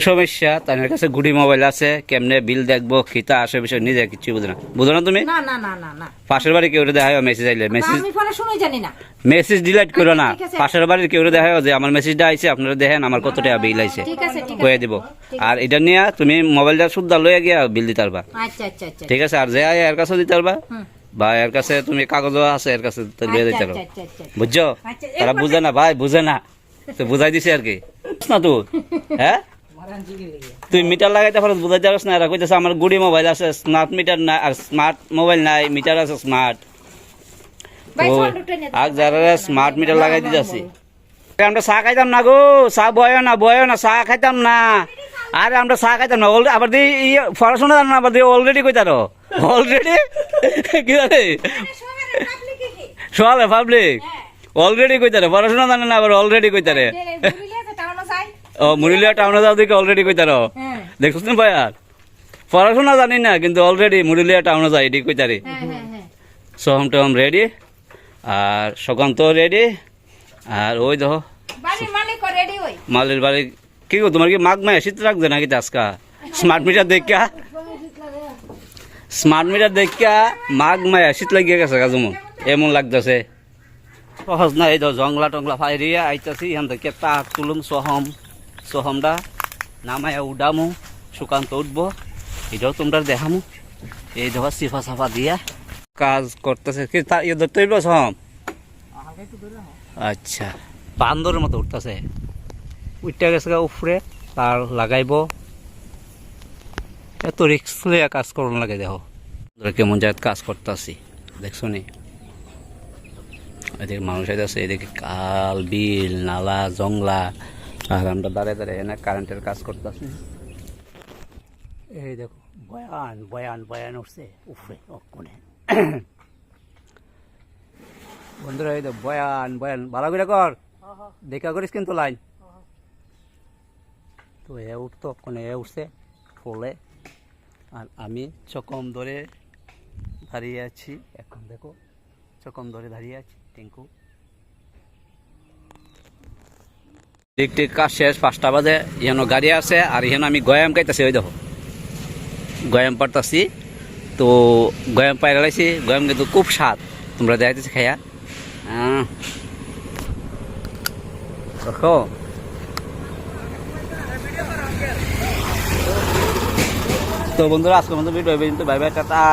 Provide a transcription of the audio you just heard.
সমস্যা তাদের কাছে গুডি মোবাইল আছে, কেমনে বিল দেখবো খিতা আসে বিষয় নিজে কিছু বুঝো না। বুঝো না তুমি? না না না না না পাশের বাড়ি কেউ দেখায় মেসেজ আইলে মেসেজ আমি ফোনে শুনেই জানি না। মেসেজ ডিলিট করো না। ঠিক আছে। পাশের বাড়ির কেউ দেখায় যে আমার মেসেজটা আইছে, আপনারা দেখেন আমার কত টাকা বিল আইছে, ঠিক আছে ঠিক কয়ে আছে দিব। আর এটা নিয়ে তুমি মোবাইলটা শুদ্ধা লইয়া গিয়া বিল দিতে পারবা। আচ্ছা আচ্ছা আচ্ছা ঠিক আছে? আর যে আয় এর কাছে দিতে পারবা, হুম। বা এর কাছে তুমি কাগজও আছে এর কাছে তো লিয়ে দিতে পারো। আচ্ছা, আচ্ছা, আচ্ছা। বুঝছো? আচ্ছা, তারা এরপরে- বুঝে না ভাই, বুঝে না তো বুঝাই দিছে আর কি না তুই। হ্যাঁ তুই মিটার লাগাইতে পারো, বুঝাইতে পারছ না। এরা কইতেছে আমার গুড়ি মোবাইল আছে, স্মার্ট মিটার নাই, আর স্মার্ট মোবাইল নাই, মিটার আছে স্মার্ট। ভাই, তো ফোন উঠে নিয়ে আগ যারা স্মার্ট মিটার লাগাই দিতেছি। বলো। আমরা চা খাইতাম না গো, চা বয় না, চা খাইতাম না। আরে আমরা চা খাইতাম না, আবার দিয়ে পড়াশোনা জানো না, আবার দিয়ে অলরেডি কইতারো অলরেডি কি জানে সোয়ালে পাবলিক অলরেডি কইতারে, পড়াশোনা জানে না আবার অলরেডি কইতারে। ও মুরুলিয়া টাউনে যাও দিকে অলরেডি কইতারো, হ্যাঁ দেখছিস না ভাই? আর পড়াশোনা জানি না কিন্তু অলরেডি মুরুলিয়া টাউনে যাই এটি কইতারি। হ্যাঁ হ্যাঁ হ্যাঁ সোহম টোহম রেডি, আর সকান্ত রেডি, আর ওই দেখো বাড়ির মালিক রেডি হই। মালের বাড়ি। কি গো তোমার কি মাঘ মায় শীত রাখবে নাকি আজকা? স্মার্ট মিটার দেখা, স্মার্ট মিটার দেখা মাঘ মায় শীত লাগিয়ে গেছে কাজুমো এমন লাগতেছে। সহজ না, এই তো জংলা টংলা ফাইরিয়া আইতাছি এখান থেকে তাক তুলুম সোহমটা নামায় উডামু, সুকান্ত উঠবো, এটাও তোমরা দেখামু। এই দেখো সিফা সাফা দিয়া কাজ করতেছে। কি ইয়ে ধরতে হইব সোহম? আচ্ছা, বান্দরের মতো উঠতেছে, উঠতে গেছে উপরে, তার লাগাইব। এত রিক্স লিয়া কাজ করুন লাগে। দেখো কেমন জায়গায় কাজ করতেছি, দেখছো নি? এদিকে মানুষ আছে, এদিকে কাল বিল নালা জংলা, আর আমরা দাঁড়িয়ে দাঁড়িয়ে এনে কারেন্টের কাজ করতেছি। এই দেখো বয়ান বয়ান বয়ান উঠছে উপরে অক্ষণে। বন্ধুরা এই তো বয়ান বয়ান ভালো করে কর, দেখা করিস কিন্তু লাইন। তো এ উঠতো অক্ষণে, এ উঠছে ফলে, আর আমি চকম ধরে দাঁড়িয়ে আছি। এখন দেখো চকম ধরে দাঁড়িয়ে আছি। টিঙ্কু ঠিক ঠিক কাজ শেষ, 5টা বাজে। এখানে গাড়ি আছে, আর এখানে আমি গয়াম খাইতেছি। ওই দেখো গয়াম পারতাছি। তো গয়াম পাই লাইছি, গয়াম কিন্তু খুব স্বাদ, তোমরা দেখাইতেছি খাইয়া। দেখো তো বন্ধুরা আজকের মতো ভিডিও, বাই বাই, টাটা।